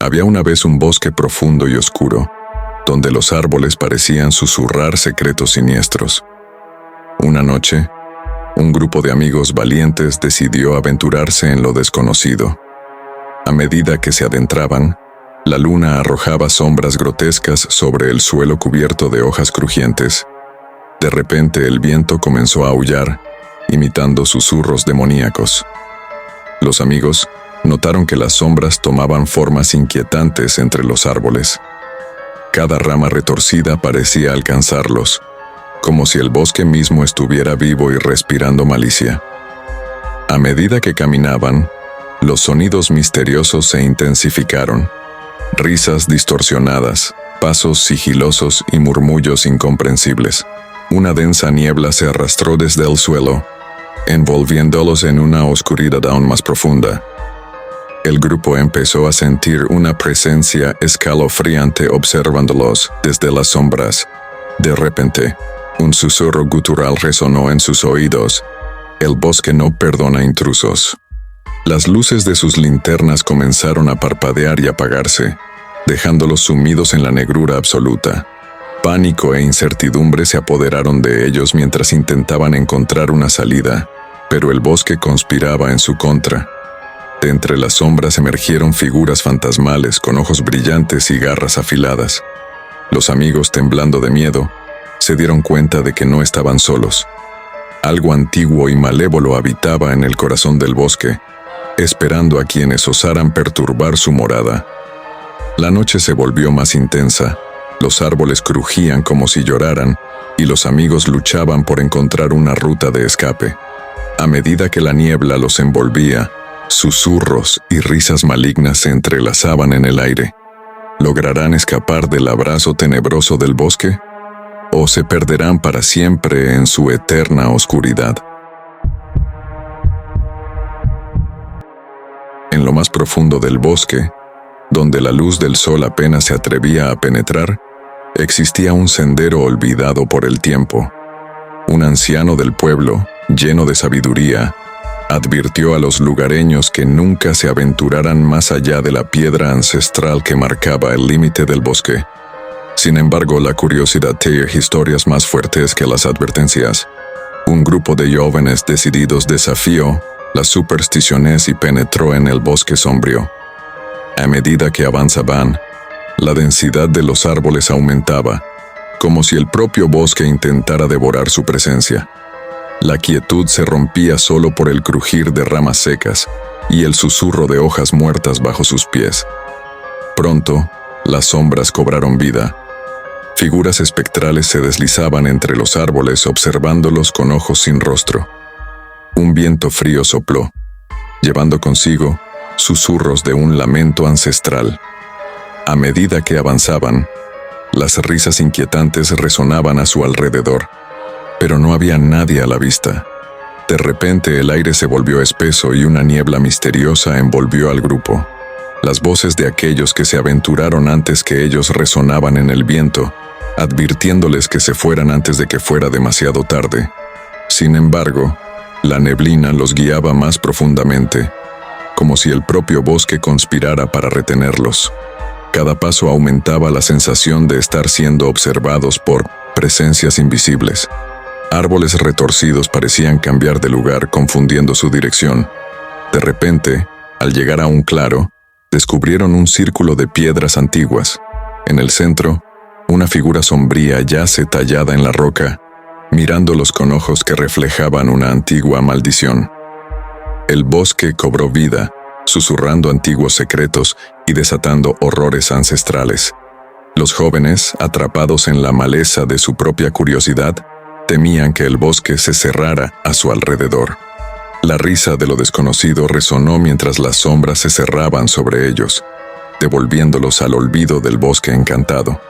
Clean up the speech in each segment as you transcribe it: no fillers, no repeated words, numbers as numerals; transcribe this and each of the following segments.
Había una vez un bosque profundo y oscuro, donde los árboles parecían susurrar secretos siniestros. Una noche, un grupo de amigos valientes decidió aventurarse en lo desconocido. A medida que se adentraban, la luna arrojaba sombras grotescas sobre el suelo cubierto de hojas crujientes. De repente el viento comenzó a aullar, imitando susurros demoníacos. Los amigos notaron que las sombras tomaban formas inquietantes entre los árboles. Cada rama retorcida parecía alcanzarlos, como si el bosque mismo estuviera vivo y respirando malicia. A medida que caminaban, los sonidos misteriosos se intensificaron. Risas distorsionadas, pasos sigilosos y murmullos incomprensibles. Una densa niebla se arrastró desde el suelo, envolviéndolos en una oscuridad aún más profunda. El grupo empezó a sentir una presencia escalofriante observándolos desde las sombras. De repente, un susurro gutural resonó en sus oídos. El bosque no perdona intrusos. Las luces de sus linternas comenzaron a parpadear y apagarse, dejándolos sumidos en la negrura absoluta. Pánico e incertidumbre se apoderaron de ellos mientras intentaban encontrar una salida, pero el bosque conspiraba en su contra. De entre las sombras emergieron figuras fantasmales con ojos brillantes y garras afiladas. Los amigos, temblando de miedo, se dieron cuenta de que no estaban solos. Algo antiguo y malévolo habitaba en el corazón del bosque, esperando a quienes osaran perturbar su morada. La noche se volvió más intensa, los árboles crujían como si lloraran, y los amigos luchaban por encontrar una ruta de escape. A medida que la niebla los envolvía, susurros y risas malignas se entrelazaban en el aire. ¿Lograrán escapar del abrazo tenebroso del bosque? ¿O se perderán para siempre en su eterna oscuridad? En lo más profundo del bosque, donde la luz del sol apenas se atrevía a penetrar, existía un sendero olvidado por el tiempo. Un anciano del pueblo, lleno de sabiduría, advirtió a los lugareños que nunca se aventuraran más allá de la piedra ancestral que marcaba el límite del bosque. Sin embargo, la curiosidad teje historias más fuertes que las advertencias. Un grupo de jóvenes decididos desafió las supersticiones y penetró en el bosque sombrío. A medida que avanzaban, la densidad de los árboles aumentaba, como si el propio bosque intentara devorar su presencia. La quietud se rompía solo por el crujir de ramas secas y el susurro de hojas muertas bajo sus pies. Pronto, las sombras cobraron vida. Figuras espectrales se deslizaban entre los árboles observándolos con ojos sin rostro. Un viento frío sopló, llevando consigo susurros de un lamento ancestral. A medida que avanzaban, las risas inquietantes resonaban a su alrededor, pero no había nadie a la vista. De repente el aire se volvió espeso y una niebla misteriosa envolvió al grupo. Las voces de aquellos que se aventuraron antes que ellos resonaban en el viento, advirtiéndoles que se fueran antes de que fuera demasiado tarde. Sin embargo, la neblina los guiaba más profundamente, como si el propio bosque conspirara para retenerlos. Cada paso aumentaba la sensación de estar siendo observados por presencias invisibles. Árboles retorcidos parecían cambiar de lugar, confundiendo su dirección. De repente, al llegar a un claro, descubrieron un círculo de piedras antiguas. En el centro, una figura sombría yace tallada en la roca, mirándolos con ojos que reflejaban una antigua maldición. El bosque cobró vida, susurrando antiguos secretos y desatando horrores ancestrales. Los jóvenes, atrapados en la maleza de su propia curiosidad, temían que el bosque se cerrara a su alrededor. La risa de lo desconocido resonó mientras las sombras se cerraban sobre ellos, devolviéndolos al olvido del bosque encantado.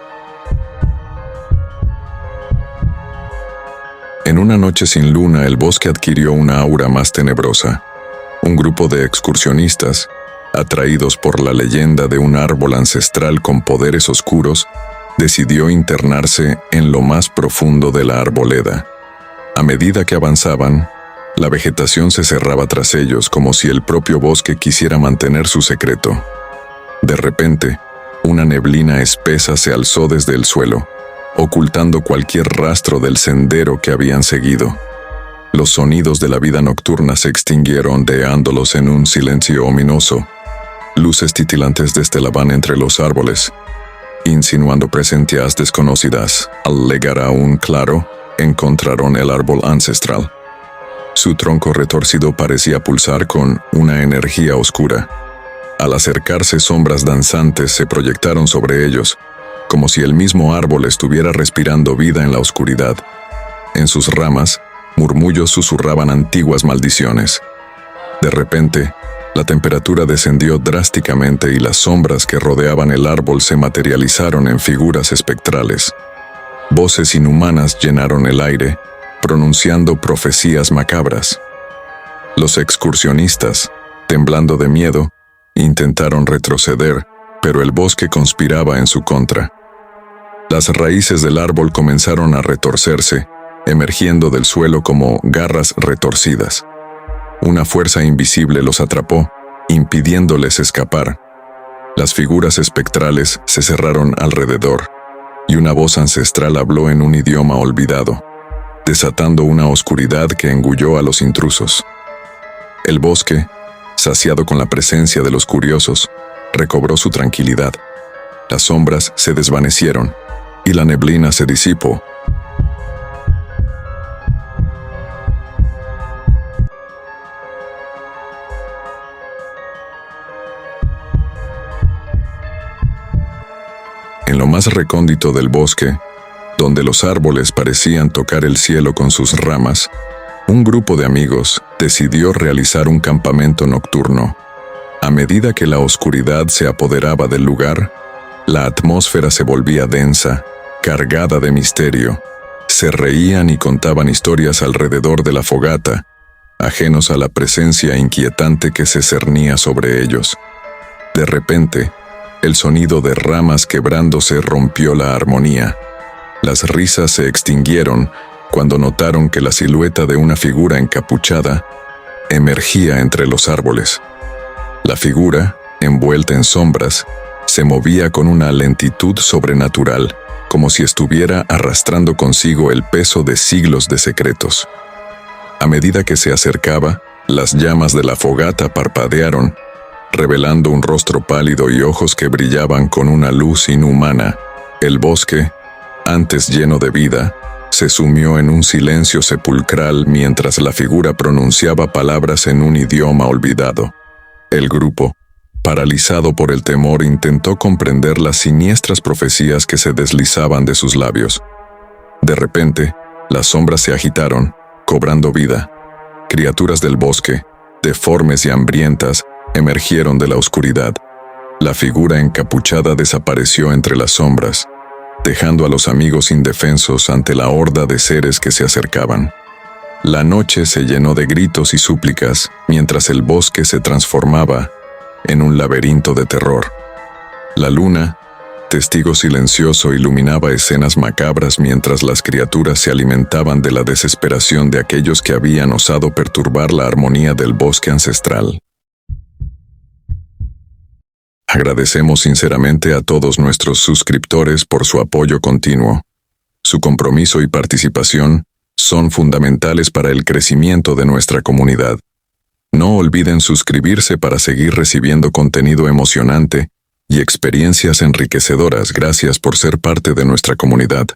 En una noche sin luna, el bosque adquirió una aura más tenebrosa. Un grupo de excursionistas, atraídos por la leyenda de un árbol ancestral con poderes oscuros, decidió internarse en lo más profundo de la arboleda. A medida que avanzaban, la vegetación se cerraba tras ellos como si el propio bosque quisiera mantener su secreto. De repente, una neblina espesa se alzó desde el suelo, ocultando cualquier rastro del sendero que habían seguido. Los sonidos de la vida nocturna se extinguieron, dejándolos en un silencio ominoso. Luces titilantes destelaban entre los árboles, insinuando presencias desconocidas. Al llegar a un claro, encontraron el árbol ancestral. Su tronco retorcido parecía pulsar con una energía oscura. Al acercarse, sombras danzantes se proyectaron sobre ellos, como si el mismo árbol estuviera respirando vida en la oscuridad. En sus ramas, murmullos susurraban antiguas maldiciones. De repente, la temperatura descendió drásticamente y las sombras que rodeaban el árbol se materializaron en figuras espectrales. Voces inhumanas llenaron el aire, pronunciando profecías macabras. Los excursionistas, temblando de miedo, intentaron retroceder, pero el bosque conspiraba en su contra. Las raíces del árbol comenzaron a retorcerse, emergiendo del suelo como garras retorcidas. Una fuerza invisible los atrapó, impidiéndoles escapar. Las figuras espectrales se cerraron alrededor, y una voz ancestral habló en un idioma olvidado, desatando una oscuridad que engulló a los intrusos. El bosque, saciado con la presencia de los curiosos, recobró su tranquilidad. Las sombras se desvanecieron, y la neblina se disipó. En lo más recóndito del bosque, donde los árboles parecían tocar el cielo con sus ramas, un grupo de amigos decidió realizar un campamento nocturno. A medida que la oscuridad se apoderaba del lugar, la atmósfera se volvía densa, cargada de misterio. Se reían y contaban historias alrededor de la fogata, ajenos a la presencia inquietante que se cernía sobre ellos. De repente, el sonido de ramas quebrándose rompió la armonía. Las risas se extinguieron cuando notaron que la silueta de una figura encapuchada emergía entre los árboles. La figura, envuelta en sombras, se movía con una lentitud sobrenatural, como si estuviera arrastrando consigo el peso de siglos de secretos. A medida que se acercaba, las llamas de la fogata parpadearon, revelando un rostro pálido y ojos que brillaban con una luz inhumana. El bosque, antes lleno de vida, se sumió en un silencio sepulcral mientras la figura pronunciaba palabras en un idioma olvidado. El grupo, paralizado por el temor, intentó comprender las siniestras profecías que se deslizaban de sus labios. De repente, las sombras se agitaron, cobrando vida. Criaturas del bosque, deformes y hambrientas, emergieron de la oscuridad. La figura encapuchada desapareció entre las sombras, dejando a los amigos indefensos ante la horda de seres que se acercaban. La noche se llenó de gritos y súplicas, mientras el bosque se transformaba en un laberinto de terror. La luna, testigo silencioso, iluminaba escenas macabras mientras las criaturas se alimentaban de la desesperación de aquellos que habían osado perturbar la armonía del bosque ancestral. Agradecemos sinceramente a todos nuestros suscriptores por su apoyo continuo. Su compromiso y participación son fundamentales para el crecimiento de nuestra comunidad. No olviden suscribirse para seguir recibiendo contenido emocionante y experiencias enriquecedoras. Gracias por ser parte de nuestra comunidad.